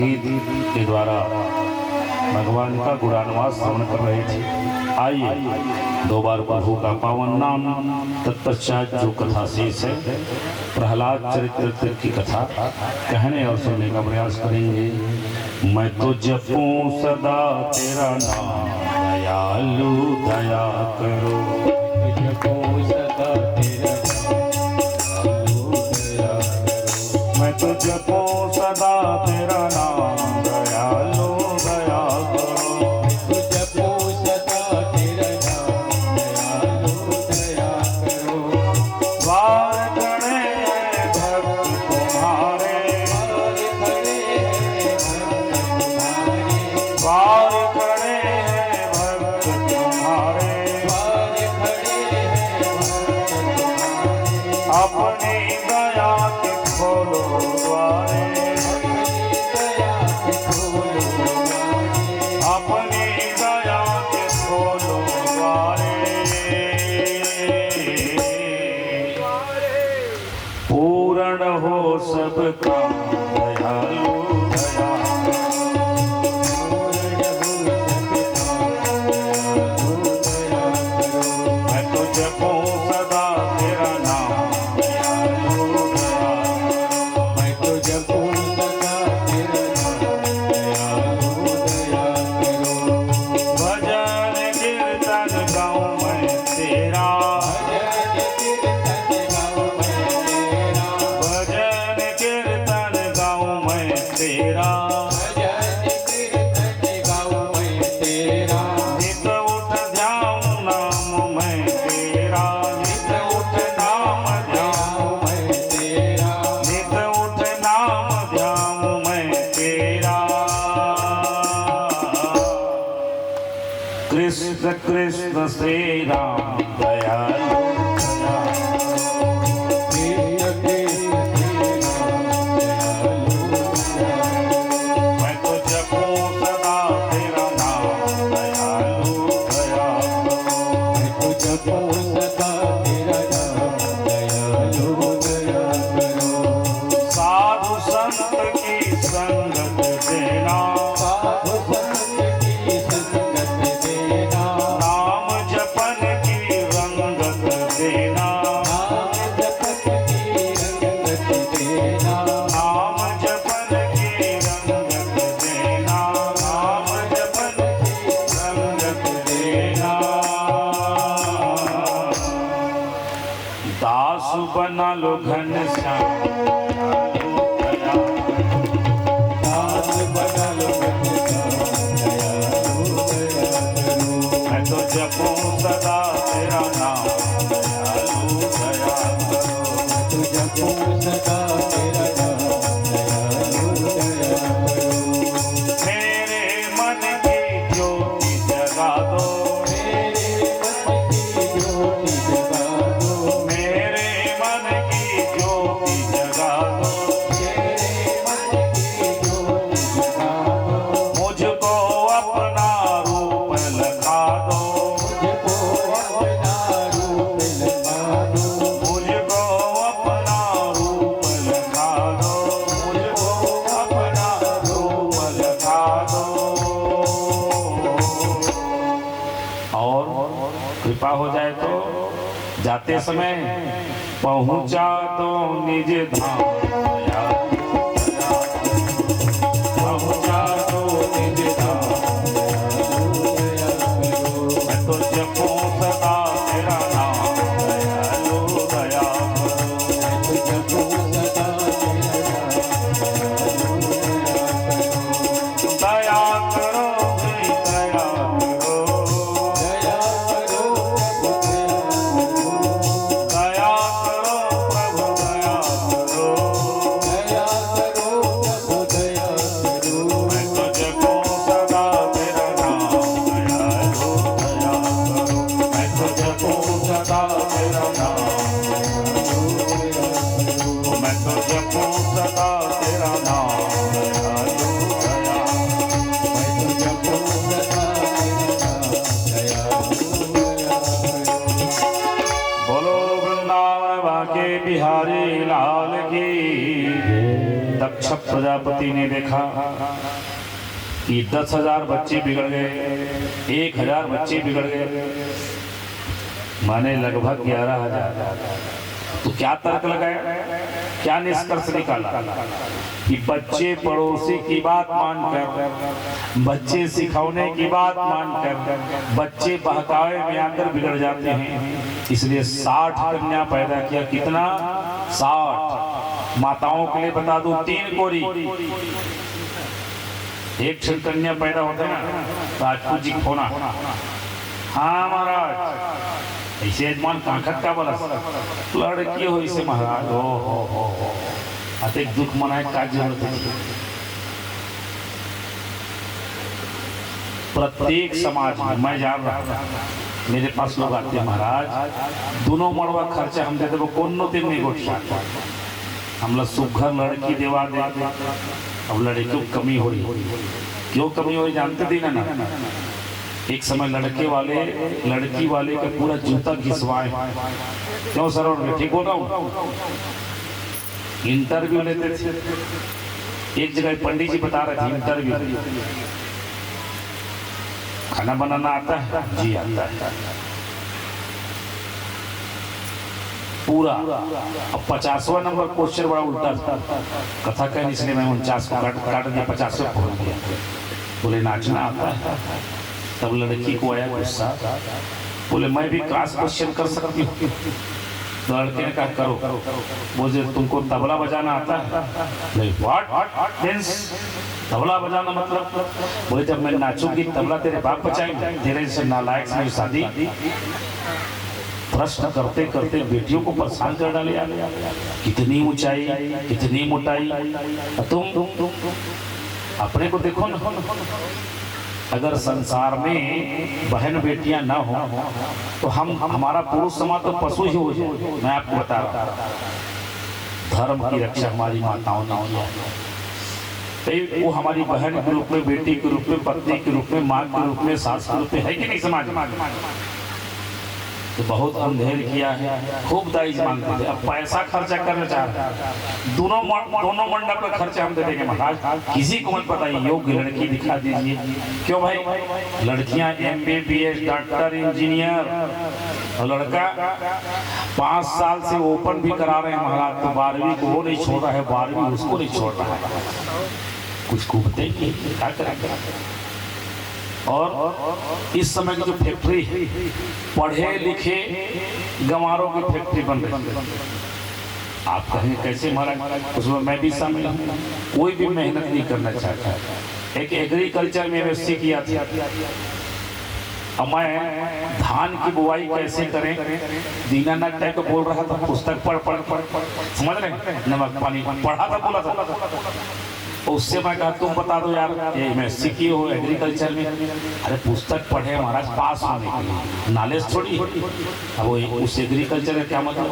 गीत के द्वारा भगवान का गुणानुवाद श्रवण कर रहे थे। आइए दो बार प्रभु का पावन नाम तत्पश्चात जो कथा शेष है प्रहलाद चरित्र की कथा कहने और सुनने का प्रयास करेंगे। मैं तो जपूं सदा तेरा नाम दयालु दया करो, जपूं सदा तेरा मैं तो जपूं सदा तेरा नाम दयालु दया करो, जपूं सदा तेरा नाम दयालु दया करो। वार खड़े हैं भक्त तुम्हारे, वार खड़े हैं भक्त तुम्हारे, वार खड़े हैं भक्त तुम्हारे, वार खड़े हैं भक्त तुम्हारे। अपनी दया के खोलो द्वारे, अपनी दया के खोलो द्वारे, पूर्ण हो सब काम दयालु दया, मैं तो जपूं सदा तेरा नाम दयालु दया, मैं तो जपूं सदा तेरा नाम दयालु दया करो। भजन कीर्तन गाऊं मैं तेरा, भजन कीर्तन गाऊं मैं तेरा, भजन कीर्तन गाऊं मैं तेरा, भजन कीर्तन गाऊं मैं तेरा। नित उठ जाऊं नाम मैं तेरा, नित उठ नाम जाऊं मैं तेरा, नित उठ नाम जाऊं मैं तेरा। कृष्ण कृष्ण श्री राम दयालु दया, कृष्ण कृष्ण श्री राम दयालु दया। मैं तो जपूं सदा तेरा नाम दयालु दया, मैं तो जपूं सदा तेरा नाम दयालु दया करो। साधु संत की संगत देना, साधु संत की संगत देना, नाम जपन की रंगत देना, नाम जपत की रंगत देना, नाम जपन की रंगत देना, नाम जपन की रंगत देना। दास बना लो घनश्याम दया, दास बना लो घनश्याम दयालु दया करो। मैं तो जपूं सदा तेरा नाम दयालु दया करो, तू जपूं सदा तेरा नाम दयालु दया करो। मेरे मन की ज्योति जगा दो, मेरे मन की ज्योति जगा दो, मेरे मन की ज्योति जगा दो, मेरे मन की ज्योति जगा दो। मुझको अपना रूप लखा दो, मुझको अपना रूप लगा दो, मुझको अपना रूप लखा दो, मुझको अपना रूप लखा दो। और कृपा हो जाए तो जाते समय पहुंचा तो निज धाम दयालु दया, पहुंचा तो निज धाम दयालु दया करो। मैं तो जपूं सदा तेरा नाम दयालु दया करो, मैं तो जपूं सदा तेरा नाम दयालु दया करो। दया करो भाई दया करो, दया करो दया करो प्रभु दया करो, प्रजापति ने देखा कि 10,000 बच्चे बिगड़ गए, 1,000 बच्चे बिगड़ गए, माने लगभग 11,000। तो क्या तर्क लगाया, क्या निष्कर्ष निकाला कि बच्चे पड़ोसी की बात मानकर, बच्चे सिखौने की बात मानकर, बच्चे बहकावे में आकर बिगड़ जाते हैं। इसलिए 60 कन्या पैदा किया। कितना? 60। माताओं के लिए बता दूं 3 कोरी, 1 कन्या पैदा होते हैं ना, राजपूत जी खोना। हाँ महाराज, ऐसे यजमान कांखत का बोला लड़की हो इसे महाराज। हो अति दुख मनाए का जरूरत है। प्रत्येक समाज में मैं जान रहा, मेरे पास लोग आते हैं, महाराज दोनों मड़वा खर्चा हम देते, वो कोनो दिन नहीं गोट हमला सुघर लड़की देवा दे। अब लड़की क्यों कमी हो रही, क्यों कमी हो रही जानते थे ना। एक समय लड़की वाले का पूरा जूता घिसवाए। क्यों सर? ठीक बोल रहा हूँ। इंटरव्यू लेते थे, एक जगह पंडित जी बता रहे थे इंटरव्यू, खाना बनाना आता है? जी आता है। पूरा। अब 50वां नंबर क्वेश्चन बड़ा उल्टा था। कथा कहने इसलिए मैं 49 को काट दिया, 50 को पहुंच गया। बोले नाचना आता है? तब लड़की को आया गुस्सा, बोले मैं भी क्रॉस क्वेश्चन कर सकती हूँ। तो लड़के ने कहा करो। बोले तुमको तबला बजाना आता है? व्हाट मींस तबला बजाना मतलब? बोले जब मैं नाचूंगी तबला तेरे बाप बजाएंगे, तेरे जैसे नालायक से मेरी शादी। प्रश्न करते करते बेटियों को परेशान कर डाले। कितनी ऊंचाई, कितनी मोटाई। तुम अपने को देखो ना। अगर संसार में बहन बेटियां ना हो तो हमारा पुरुष समाज तो पशु ही हो जाए। मैं आपको बता रहा हूं, धर्म की रक्षा हमारी माताओं ने किया। वो हमारी बहन के रूप में, बेटी के रूप में, पत्नी के रूप में, माँ के रूप में, सास के रूप में है कि नहीं समाज में? तो बहुत अंधेर किया है, खूब दाइज मांगते थे। अब पैसा खर्चा करना चाह रहे हैं, दोनों मंडप पर खर्चा हम दे देंगे महाराज। किसी को मत बताइए, योग्य लड़की दिखा दीजिए। क्यों भाई? लड़कियां MBBS, डॉक्टर, इंजीनियर, और लड़का 5 साल से ओपन भी करा रहे हैं महाराज। तो 12वीं को वो नहीं छोड़ रहा है, 12वीं उसको नहीं छोड़ रहा है। कुछ कूदते ही क्या करेंगे? और इस समय की जो फैक्ट्री है, पढ़े लिखे गंवारों की फैक्ट्री बन रही है। आप कहेंगे कैसे महाराज? उसमें मैं भी शामिल हूँ। कोई भी मेहनत नहीं करना चाहता। एक एग्रीकल्चर में MSc किया था। अब मैं धान की बुआई कैसे करें, दीनानाथ टाइप को बोल रहा था। पुस्तक पढ़ समझ रहे, नमक पानी पढ़ा था, बोला था। उससे मैं कहा तुम बता दो यार, ये MSc किए हो एग्रीकल्चर में। अरे पुस्तक पढ़े महाराज पास होने के लिए, नॉलेज थोड़ी। अब वो उस एग्रीकल्चर का क्या मतलब?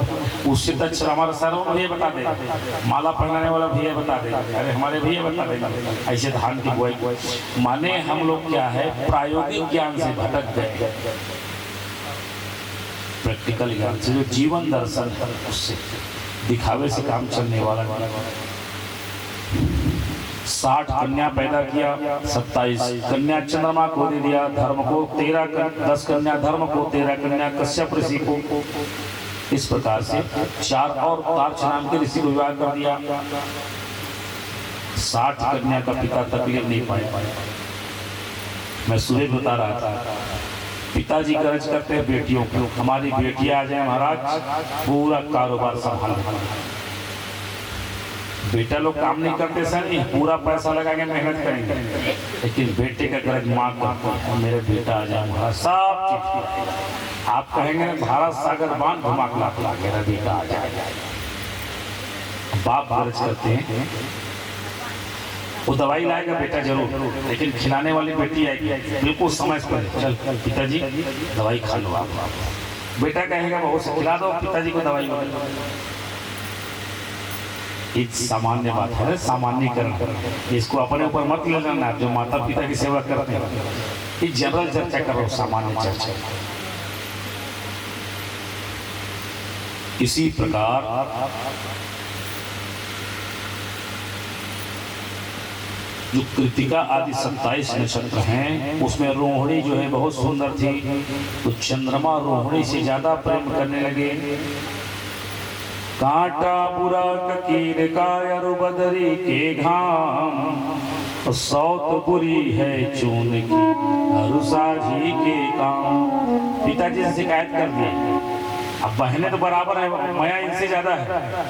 उससे तक हमारा सर भैया बता दे, माला पहनाने वाला भैया बता दे, अरे हमारे भैया बता दे ऐसे धान की बुआई। माने हम लोग क्या है, प्रायोगिक ज्ञान से भटक गए। प्रैक्टिकल ज्ञान से, जो जीवन दर्शन है उससे, दिखावे से काम चलने वाला। 60 कन्या पैदा किया, 27 कन्या चंद्रमा को दे दिया, धर्म को 10 कन्या धर्म को, 13 कन्या कश्यप ऋषि को। इस प्रकार से 4 और तार्क्ष नाम के ऋषि को विवाह कर दिया। 60 कन्या का पिता तकलीफ नहीं पाया। मैं सुबह बता रहा था, पिताजी कर्ज करते हैं बेटियों को, हमारी बेटियां आ जाए महाराज, पूरा कारोबार संभाल। बेटा लोग काम नहीं करते सर, नहीं पूरा पैसा लगाएंगे, मेहनत करेंगे, लेकिन बेटे का कर्ज माँ करते हैं, मेरे बेटा आ जाए सब चीज। आप कहेंगे भारत सागर बांध घुमा के मेरा बेटा आ जाए। बाप कर्ज करते हैं, वो दवाई लाएगा बेटा जरूर, लेकिन खिलाने वाली बेटी आएगी बिल्कुल समय पर, चल पिताजी दवाई खा लो आप। बेटा कहेगा बहू से खिला दो पिताजी को दवाई। एक सामान्य बात है, सामान्यकरण। इसको अपने ऊपर मत ले लेना। जो माता पिता की सेवा करते हैं, ये जनरल चर्चा करो, सामान्य चर्चा। इसी प्रकार जो कृतिका आदि 27 नक्षत्र हैं उसमें रोहिणी जो है बहुत सुंदर थी, तो चंद्रमा रोहिणी से ज्यादा प्रेम करने लगे। कांटा बुरा कीर कायर बदरी के घाम, सौत बुरी है चून की अरुसा जी के काम। पिताजी से शिकायत कर दी, अब बहनें तो बराबर है, माया इनसे ज्यादा है,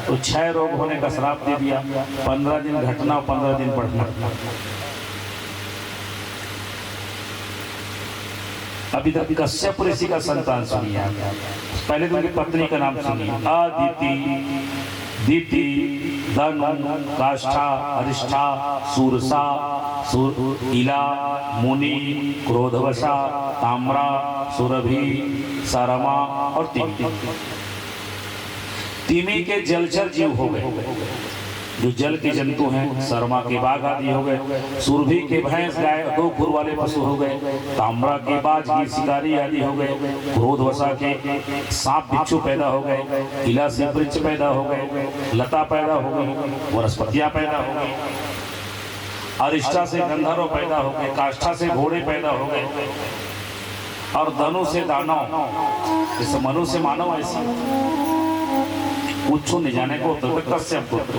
तो 6 रोग होने का श्राप दे दिया। 15 दिन घटना, 15 दिन पढ़ना। अभी तक कश्यप ऋषि का संतान सुनिए। पहले तो उनकी पत्नी का नाम सुनिए, आदिति, दीति, धनु, काष्ठा, अरिष्ठा, सूरसा, इला, मुनि, क्रोधवशा, ताम्रा, सुरभि, सरमा और तिमी। तिमी के जलचर जीव हो गए, जो जल के जंतु हैं। सरमा के बाघ आदि हो गए, सुरभि के भैंस गाय 2 खुर वाले पशु हो गए, ताम्रा के बाज गिर शिकारी आदि हो गए, क्रोधवशा के सांप बिच्छू पैदा हो गए, इला से वृक्ष पैदा हो गए, लता पैदा हो गई, वनस्पतियां पैदा हो गई, अरिष्ठा से गंधर्व पैदा हो गए, काष्ठा से घोड़े पैदा हो गए, और धनु से दानव, जैसे मनु से मानव, ऐसे पूछो नहीं जाने को तो कश्यप पुत्र।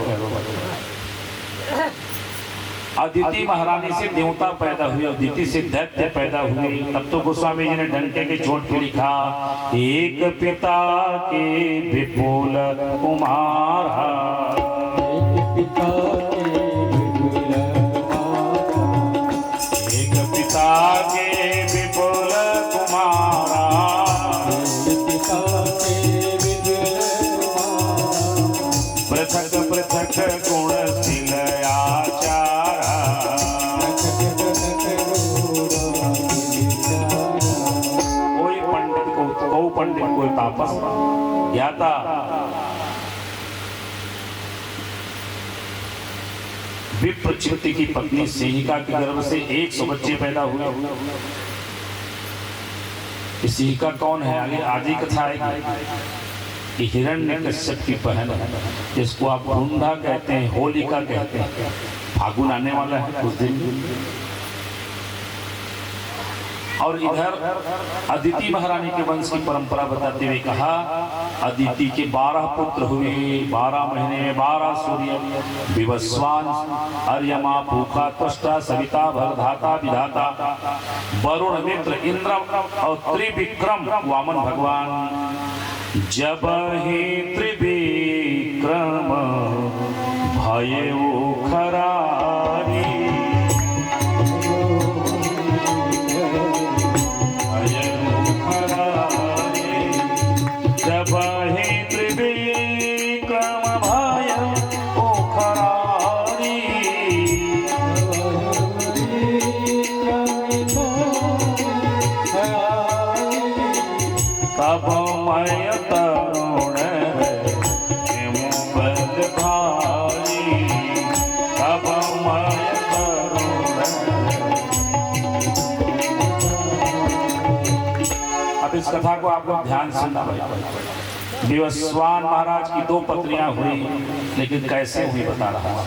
अदिति महारानी से देवता पैदा हुए, अदिति से दैत्य पैदा हुए। तब तो गोस्वामी जी ने डंके के चोट पे लिखा, एक पिता के विपुल कुमार, एक पिता के विपुल कुमार, एक पिता के विपुल कुमारा, एक पिता के विपुल कुमार, पृथक पृथक गुणशील आचारा, कोई पंडित को पंडित, कोई तापस ज्ञाता। विप्रचित्ति की पत्नी सिंहिका के गर्भ से 100 बच्चे पैदा हुए। सिंहिका कौन है, आगे आदि कथा आएगी। हिरण्यकश्यप की बहन है, जिसको आप वरुंधा कहते हैं, होलिका कहते हैं। फागुन आने वाला है उस दिन। और इधर अदिति महारानी के वंश की परंपरा बताते हुए कहा, अदिति के 12 पुत्र हुए, 12 महीने में 12 सूर्य, विवस्वान, अर्यमा, भूखा, त्वष्टा, सविता, भरधाता, विधाता, वरुण, मित्र, इंद्र और त्रिविक्रम वामन भगवान। जब ही त्रिविक्रम भयो खरारी, जब ही त्रिविक्रम भयो खरारी, तब मैं तरुण बल भारी, तब मैं तरुण। अब इस कथा को आप लोग ध्यान से सुनना भाई। विवस्वान महाराज की 2 पत्नियां हुई, लेकिन कैसे हुई बता रहा हूं।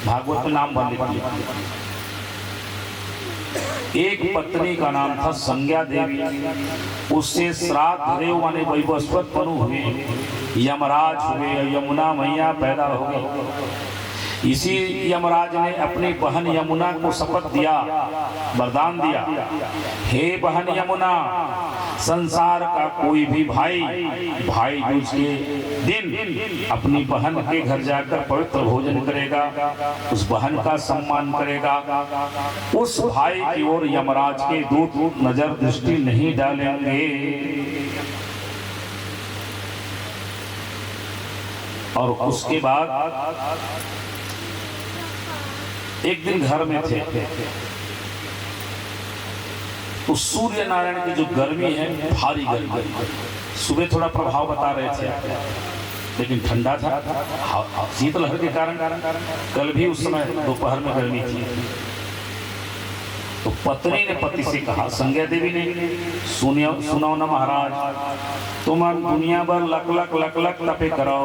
भागवत में नाम बन लिखी। एक पत्नी का नाम था संज्ञा देवी, उससे श्राद्ध देव माने वैवस्वत मनु हुए, यमराज हुए, यमुना मैया पैदा हो गई। इसी यमराज ने अपनी बहन यमुना को शपथ दिया, वरदान दिया, हे बहन यमुना, संसार का कोई भी भाई दूज के दिन अपनी बहन के घर जाकर पवित्र भोजन करेगा, उस बहन का सम्मान करेगा, उस भाई की ओर यमराज के दूत नजर दृष्टि नहीं डालेंगे। और उसके बाद एक दिन घर में थे, तो सूर्य नारायण की जो गर्मी है, भारी गर्मी, सुबह थोड़ा प्रभाव बता रहे थे, लेकिन ठंडा था, शीतलहर के कारण। कल भी उस समय दोपहर में गर्मी थी। तो पत्नी ने पति से कहा, संज्ञा देवी ने, सुनो न महाराज, तुम दुनिया भर लक लक तपे करो,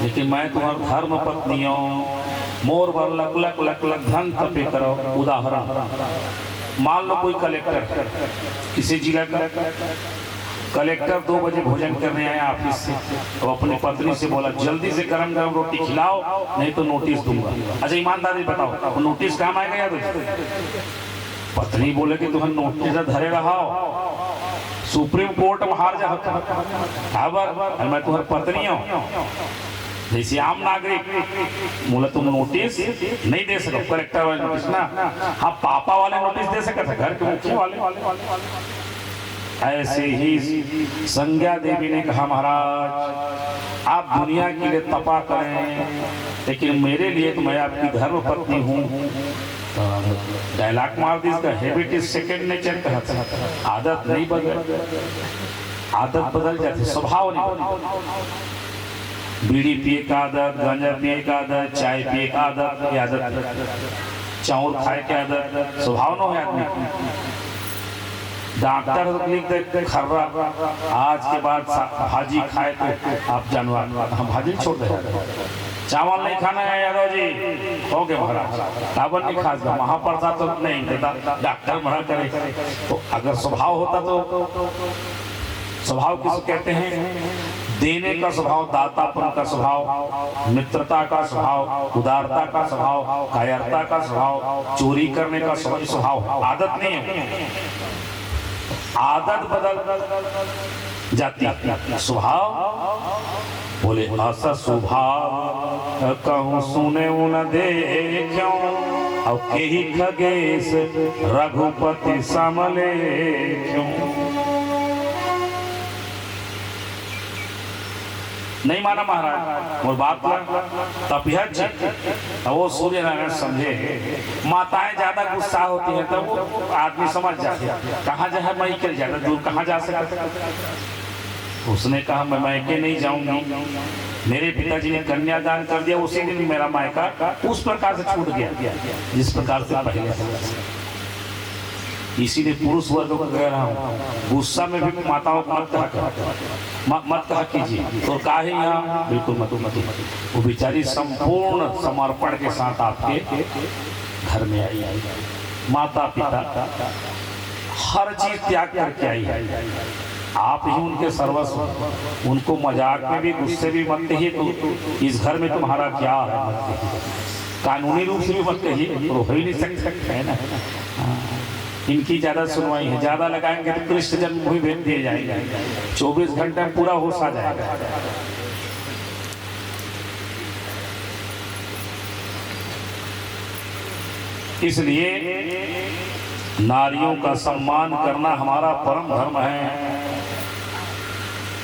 लेकिन मैं तुम्हारा धर्म पत्नी हूँ, मोर बर लक लक लक लक धन तपे करो। उदाहरण, मान लो कोई कलेक्टर, किसी जिला का कलेक्टर 2 बजे भोजन करने आया ऑफिस से, तो अपनी पत्नी से बोला जल्दी से गरम गरम रोटी खिलाओ नहीं तो नोटिस दूंगा। अच्छा ईमानदारी बताओ, वो नोटिस काम आएगा या पत्नी बोले कि तुम्हें नोटिस धरे रहा सुप्रीम कोर्ट में हार जा, मैं तुम्हारी पत्नी हूँ जैसे आम नागरिक। बोले तुम नोटिस नहीं दे सको, कलेक्टर वाले नोटिस ना, हाँ पापा वाले नोटिस दे सकते, घर के मुखिया वाले। ऐसे ही संज्ञा देवी ने कहा महाराज आप दुनिया के लिए तपा करें, लेकिन मेरे लिए तो मैं आपकी धर्म पत्नी हूँ। डायलॉग मार दी, इसका हैबिट इज सेकंड नेचर कहा था। आदत नहीं बदल, आदत बदल जाती, स्वभाव नहीं। बीड़ी पिए का आदत, गांजा पिए का आदत, चाय पिए का आदत, ये आदत, चाउर खाए की आदत, स्वभाव न हो आदमी। डॉक्टर लिख दे खर्रा, आज के बाद भाजी खाए तो आप जानवर, हम भाजी छोड़ दे। चावल नहीं खाना है यादव जी, हो गए महाराज, चावल नहीं खा, महाप्रसाद तो नहीं देता, डॉक्टर मना करे। तो अगर स्वभाव होता तो, स्वभाव किसको कहते हैं? देने का स्वभाव, दातापन का स्वभाव, मित्रता का स्वभाव, उदारता का स्वभाव, कायरता का स्वभाव, चोरी करने का स्वभाव, आदत नहीं है। आदत बदल जाती, स्वभाव बोले ऐसा स्वभाव कहूँ सुने न देखो, और कही खगेश रघुपति समले क्यों। नहीं माना महाराज और बात तब वो सूर्य नारायण समझे। माताएं ज्यादा गुस्सा होती हैं तब वो आदमी समझ जाते हैं कहाँ जाए मैं के ज्यादा दूर कहाँ जा सकता। उसने कहा मैं मायके नहीं जाऊंगी, मेरे पिताजी ने कन्यादान कर दिया, उसी दिन मेरा मायका उस प्रकार से छूट गया जिस प्रकार से पहले। इसीलिए पुरुष वर्ग को कह रहा हूँ गुस्सा में भी माताओं को मत कहा कीजिए। तो काहे यहाँ बिल्कुल मत, वो बेचारी संपूर्ण समर्पण के साथ आपके घर में आई, माता पिता हर चीज त्याग करके आई है। आप ही उनके सर्वस्व, उनको मजाक में भी गुस्से भी मत कहिए तो इस घर में तुम्हारा क्या है, कानूनी रूप से भी मत कहिए, तो हो ही नहीं सकते है ना। इनकी ज्यादा सुनवाई है, ज्यादा लगाएंगे तो कृष्ण जन्मभूमि भेज दिए जाएंगे, 24 घंटे में पूरा होश आ जाएगा। इसलिए नारियों का सम्मान करना हमारा परम धर्म है।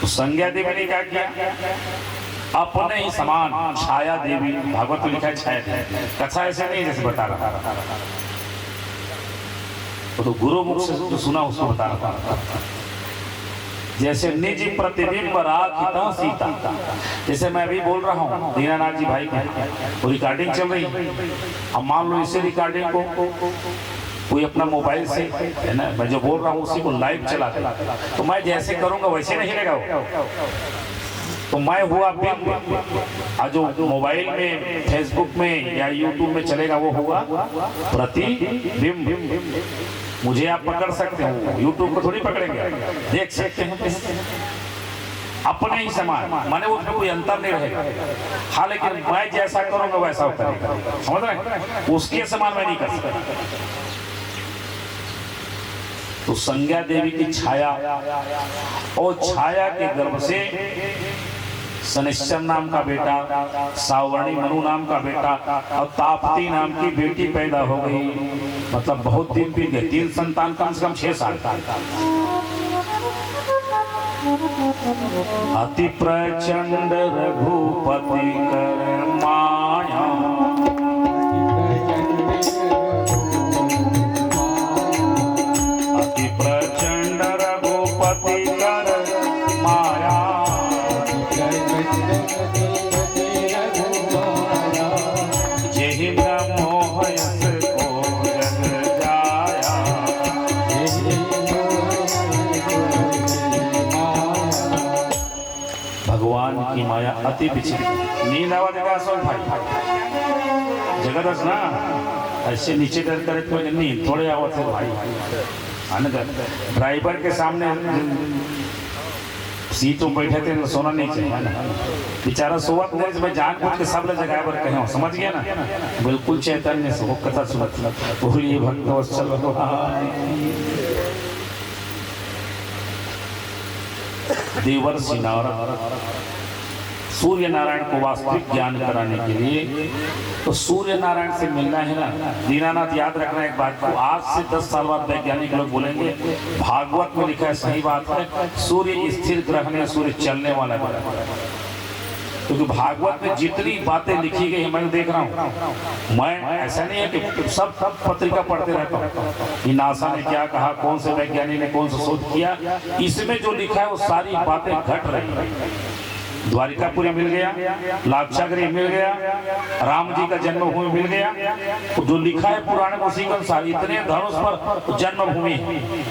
तो संज्ञा देवी ने क्या किया, अपने ही समान छाया देवी, भागवत में लिखा है छाया, कथा ऐसे नहीं जैसे बता रहा, तो गुरु मुख से जो सुना उसको बता रहा था। जैसे निज प्रतिबिंब राखिता सीता, जैसे मैं अभी बोल रहा हूँ दीनानाथ जी भाई का, वो रिकॉर्डिंग चल रही है। अब मान लो इसे रिकॉर्डिंग को कोई अपना मोबाइल से है ना, मैं जो बोल रहा हूँ उसी को लाइव चला दे, तो मैं जैसे करूँगा वैसे नहीं रहेगा। तो मैं हुआ बिंब, और जो मोबाइल में फेसबुक में या यूट्यूब में चलेगा वो हुआ प्रतिबिंब। मुझे आप पकड़ सकते हो, यूट्यूब को थोड़ी पकड़ेंगे, देख सकते हैं अपने ही समान, माने उसमें कोई अंतर नहीं रहेगा। हाँ लेकिन मैं जैसा करूंगा वैसा करेगा, समझ रहे हैं, उसके समान मैं नहीं कर सकता। तो संज्ञा देवी की छाया, और छाया के गर्भ से शनिश्चर नाम का बेटा, सावर्णी मनु नाम का बेटा और ताप्ती नाम की बेटी पैदा हो गई। मतलब बहुत दिन बीत गए, 3 संतान कम से कम 6 साल का। अति प्रचंड रघुपति कर माया, अति प्रचंड रघुपति कर माया, भगवान की माया अति विचित्र। नींद आवा देगा सब भाई, जगह दस ना ऐसे नीचे डर करे तो नहीं थोड़े आवत है भाई ड्राइवर के सामने सीटों बैठे थे सोना नहीं चाहिए ना बेचारा सोवत नहीं मैं जान बुझ के सब जगह पर कहे समझ गया ना बिल्कुल चैतन्य से वो कथा सुनत बोलिए भक्तवत्सल भगवान देवर्षि नारद सूर्य नारायण को वास्तविक ज्ञान कराने के लिए तो सूर्य नारायण से मिलना है ना दीनानाथ याद रखना एक बात को आज से 10 साल बाद वैज्ञानिक लोग बोलेंगे भागवत में लिखा है सही बात है सूर्य स्थिर ग्रह में सूर्य चलने वाला है क्योंकि भागवत में जितनी बातें लिखी गई मैं देख रहा हूँ मैं ऐसा नहीं है कि सब पत्रिका पढ़ते रहता हूँ कि नासा ने क्या कहा कौन से वैज्ञानिक ने कौन सा शोध किया इसमें जो लिखा है वो सारी बातें घट रही है द्वारिकापुरी मिल गया लाक्षागृह मिल गया राम जी का जन्मभूमि मिल गया तो जो लिखा है पुराने उसी के अनुसार इतने धनुष पर जन्मभूमि है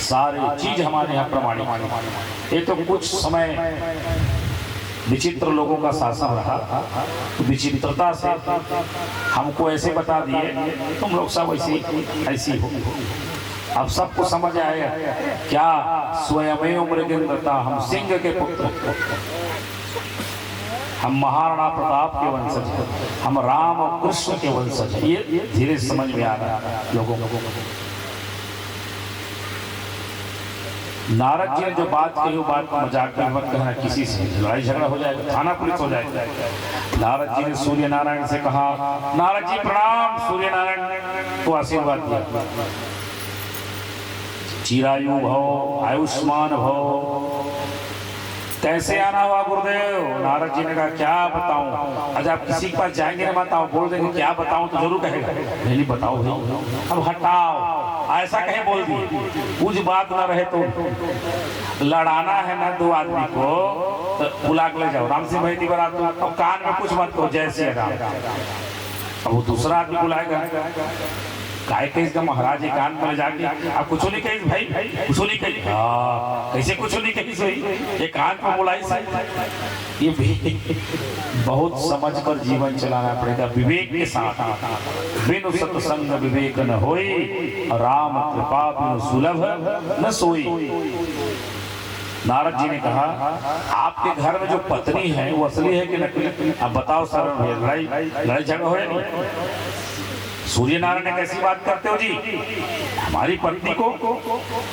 सारी चीज हमारे यहाँ प्रमाणित ये तो कुछ समय विचित्र लोगों का शासन रहा विचित्रता से हमको ऐसे बता दिए तुम लोग सब ऐसी हो अब सबको समझ आया क्या स्वयं मृगेंद्रता हम सिंह के पुत्र हम महाराणा प्रताप के वंशज हैं हम राम और कृष्ण के वंशज हैं ये धीरे समझ में आ रहा है लोगों को नारद जी ने जो बात कही वो बात मजाक में मत कहना किसी से लड़ाई झगड़ा हो जाएगा थाना पुलिस हो जाएगा नारद जी ने सूर्य नारायण से कहा नारद जी प्रणाम सूर्य नारायण को आशीर्वाद दिया चिरायु भव आयुष्मान भव कैसे आना हुआ गुरुदेव नारद जी ने कहा क्या बताऊं अच्छा आप किसी के पास जाएंगे ना बताओ बोल देंगे क्या बताऊं तो जरूर कहेगा नहीं बताओ भाई अब हटाओ ऐसा कहीं बोल दिए कुछ बात ना रहे तो लड़ाना है ना दो आदमी को तो बुला के ले जाओ राम सिंह भाई दीवार अब कान में कुछ मत कहो जय श्री राम अब वो दूसरा आदमी बुलाएगा काय कहीं महाराज एक कान में जाके आप कुछ नहीं कही भाई कुछ नहीं कही कैसे कुछ नहीं कही सही ये कान पे बुलाई सही ये भी बहुत समझकर जीवन चलाना पड़ेगा विवेक के साथ बिनु सत्संग विवेक न होई राम कृपा बिनु सुलभ न सोई नारद जी ने कहा आपके घर में जो पत्नी है वो असली है कि नकली आप बताओ सर लड़ाई झगड़ा हो सूर्य नारायण ने कैसी बात करते हो जी हमारी पत्नी को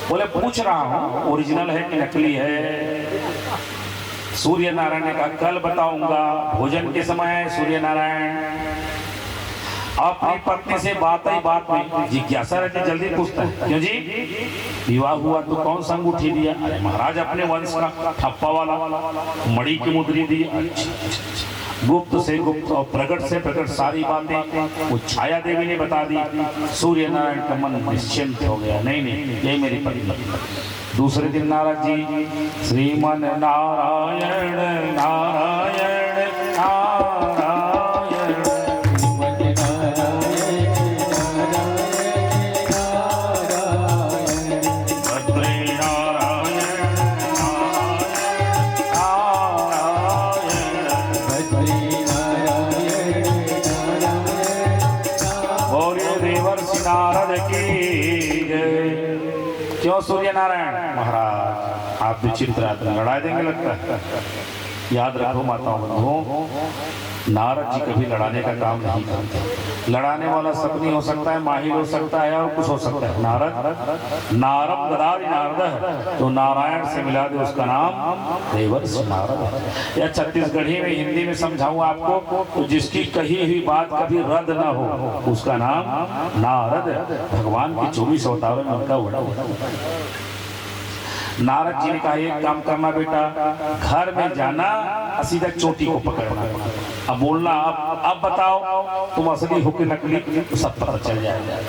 बोले पूछ रहा हूँ ओरिजिनल है कि नकली है सूर्य नारायण ने कहा कल बताऊंगा भोजन के समय सूर्य नारायण अपनी पत्नी से बात ही बात में जिज्ञासा रहती जल्दी पूछता है क्यों जी विवाह हुआ तो कौन सा अंगूठी दिया अरे महाराज अपने वंश का ठप्पा वाला मणि की मुद्री दी गुप्त से गुप्त और प्रकट से प्रकट सारी बातें वो छाया देवी ने बता दी सूर्य नारायण का मन निश्चिंत हो गया नहीं यही मेरी पत्नी दूसरे दिन नारद जी श्रीमन नारायण नारायण नारायण क्यों सूर्य नारायण महाराज आप विचित्र आदमी लड़ा देंगे लगता है याद रखो माताओं बंधुओं नारद जी कभी लड़ाने का काम नहीं करते लड़ाने वाला सपनी हो सकता है माहिर हो सकता है और कुछ हो सकता है नारद गदारी नारद है तो नारायण से मिला दे उसका नाम देवर्षि नारद है या छत्तीसगढ़ी में हिंदी में समझाऊं आपको तो जिसकी कही हुई बात कभी रद्द न हो उसका नाम नारद है भगवान के 24 अवतारों में उनका बड़ा नारद जी ने कहा एक काम करना बेटा घर में जाना सीधा चोटी को पकड़ना अब बोलना अब बताओ तुम असली हो कि नकली तो सब पता चल जाएगा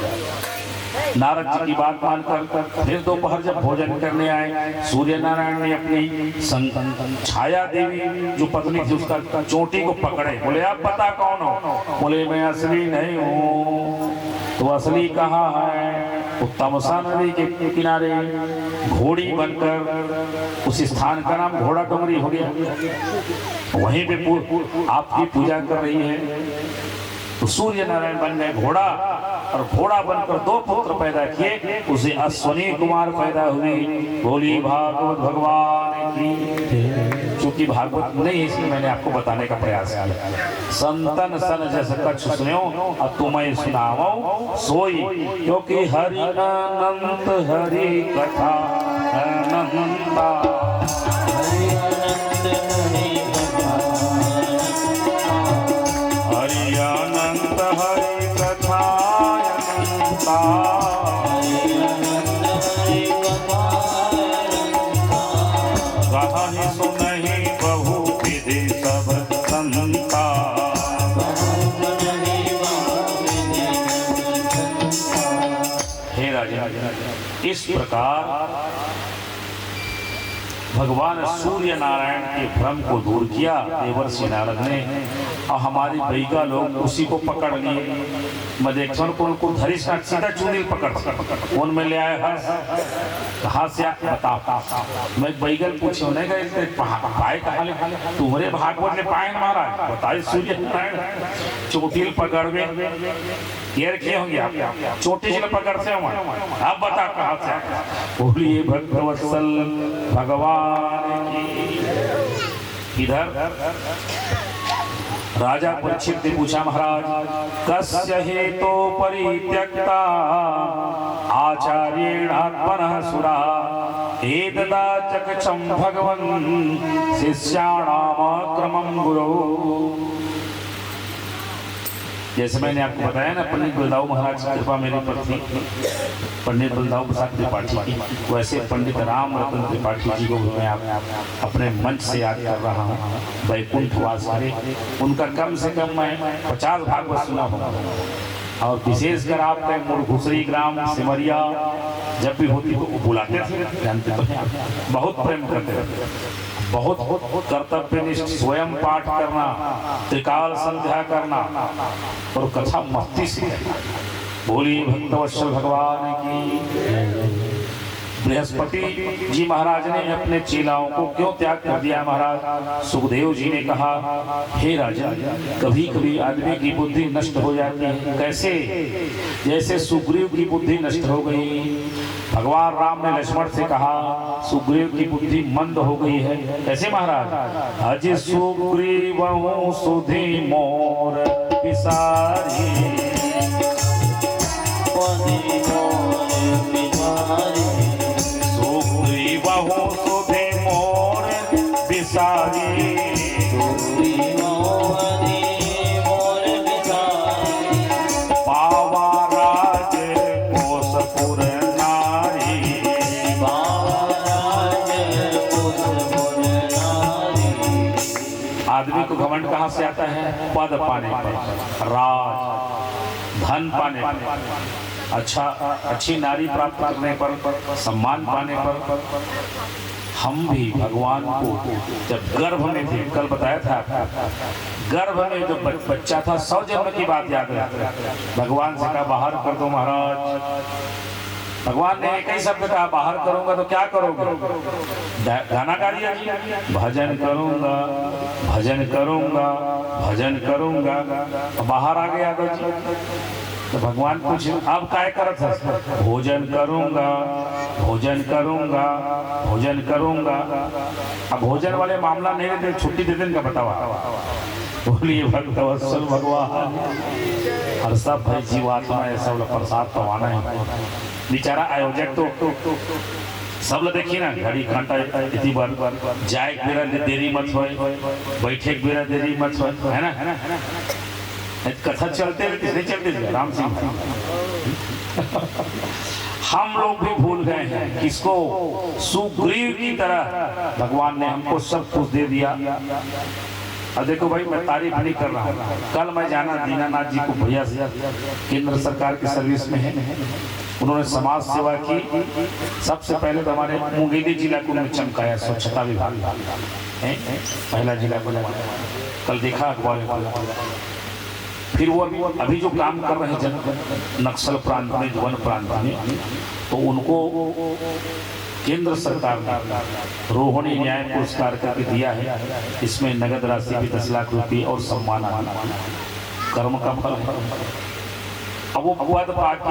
नारद जी की बात मानकर फिर दोपहर जब भोजन करने आए सूर्य नारायण ने अपनी छाया देवी जो पत्नी थी उसका चोटी को पकड़े बोले आप पता कौन हो बोले मैं असली नहीं हूँ तो असली कहाँ है तमसा नदी के किनारे घोड़ी बनकर उस स्थान का नाम घोड़ा डोंगरी हो गया वहीं पे आपकी पूजा कर रही है तो सूर्य नारायण बन गए घोड़ा, और घोड़ा बनकर 2 पुत्र पैदा किए, उसे अश्वनी कुमार पैदा हुए। बोली भागवत भगवान की। चूंकि भागवत नहीं, इसलिए मैंने आपको बताने का प्रयास किया। संतन सन जस कछ सुनो, अब तुम्हें सुनाओ सोई, क्योंकि हरि अनंत हरि कथा अनंता। हरि अनंत हरि कथा हरि अनंत हरि कथा अनंता। हरि अनंत हरि कथा कहानी सुनहि बहु विधि सब संता। हे राजा, इस प्रकार भगवान सूर्य नारायण के भ्रम को दूर किया देवर्षि नारद ने, और हमारी बैगा लोग उसी को पकड़ लिए। मैं देखता हूँ उनको धरी सीधा चुनील पकड़ कौन में ले आए हैं, कहाँ से बता। मैं बैगल पूछे उन्हें गए पाए कहाँ ले, तुम्हारे भागवत ने पाए महाराज बताए सूर्य नारायण चोटिल पकड़ में केयर किए होंगे आप, चोटी से पकड़ते हो आप बता कहाँ से। बोलिए भक्तवत्सल भगवान की। इधर राजा परीक्षित ने पूछा, महाराज कस्य हेतो परित्यक्ता आचार्येणात्मनः सुरा एतदा चक्षं भगवन् शिष्याणाम क्रमं गुरु। जैसे मैंने आपको बताया ना, पंडित बलदाऊ महाराज की कृपा मेरे पर थी, पंडित बलदाऊ प्रसाद त्रिपाठी की, वैसे पंडित राम रतन त्रिपाठी जी को मैं अपने मंच से याद कर रहा हूँ। वैकुंठ वास करे, उनका कम से कम मैं 50 भागवत सुना हूँ। और विशेषकर आपका मुरघुसरी ग्राम सिमरिया जब भी होती तो बुलाते थे, जानते तो हैं, बहुत प्रेम करते थे, बहुत कर्तव्यनिष्ठ, स्वयं पाठ करना, त्रिकाल संध्या करना और कथा मस्ती से। बोली भक्तवत्सल भगवान की। बृहस्पति जी महाराज ने अपने चेलाओं को क्यों त्याग कर दिया महाराज? सुखदेव जी ने कहा, हे राजा, कभी कभी आदमी की बुद्धि नष्ट हो जाती है। कैसे? जैसे सुग्रीव की बुद्धि नष्ट हो गई। भगवान राम ने लक्ष्मण से कहा, सुग्रीव की बुद्धि मंद हो गई है। कैसे महाराज? अज सुग्रीव सुधि मोर पिसारी, बहु सुधे मोर बिसारी, पावा राज कोसपुर नारी, आदमी को घमंड कहाँ से आता है? पद पाने पर, राज धन पाने पर, अच्छी नारी प्राप्त करने पर, सम्मान पाने पर। हम भी भगवान को जब गर्भ में थे, कल बताया था, गर्भ में जो बच्चा था, 100 जन्म की बात याद है। भगवान से कहा बाहर कर दो महाराज। भगवान ने एक ही शब्द कहा, बाहर करूंगा तो क्या करोगे? गाना गा दिया, भजन करूंगा, भजन करूंगा, भजन करूंगा। तो बाहर आ गए यादव जी। तो भगवान पूछे, अब काय करत है? भोजन करूंगा, भोजन करूंगा, भोजन करूंगा। अब भोजन वाले मामला नहीं देते, छुट्टी दे देने का बतावा। बोलिए भक्तवत्सल भगवान। हर सब भाई जीवात्मा ऐसा प्रसाद पवाना है। बेचारा आयोजक तो सब लोग देखिए ना, घड़ी घंटा इतनी बार जाए बेरा देरी मत हो, बैठे बेरा देरी मत हो, है ना? कथा चलते नहीं चलते राम सिंह। हम लोग भी भूल गए हैं किसको? सुग्रीव की तरह भगवान ने हमको सब कुछ दे दिया। अब देखो भाई, मैं तारीफ नहीं कर रहा हूँ। कल मैं जाना दीनानाथ जी को, भैया केंद्र सरकार की सर्विस में है, उन्होंने समाज सेवा की। सबसे पहले तो हमारे मुंगेली जिला को उन्होंने चमकाया, स्वच्छता विभाग पहला जिला को। कल देखा अखबार। फिर वो अभी जो काम कर रहे हैं नक्सल प्रांत में, वन प्रांत में, तो उनको केंद्र सरकार ने रोहिणी न्याय पुरस्कार करके दिया है। इसमें नगद राशि भी 10 लाख रुपये और सम्मान। कर्म का फल है। अब वो पद पाके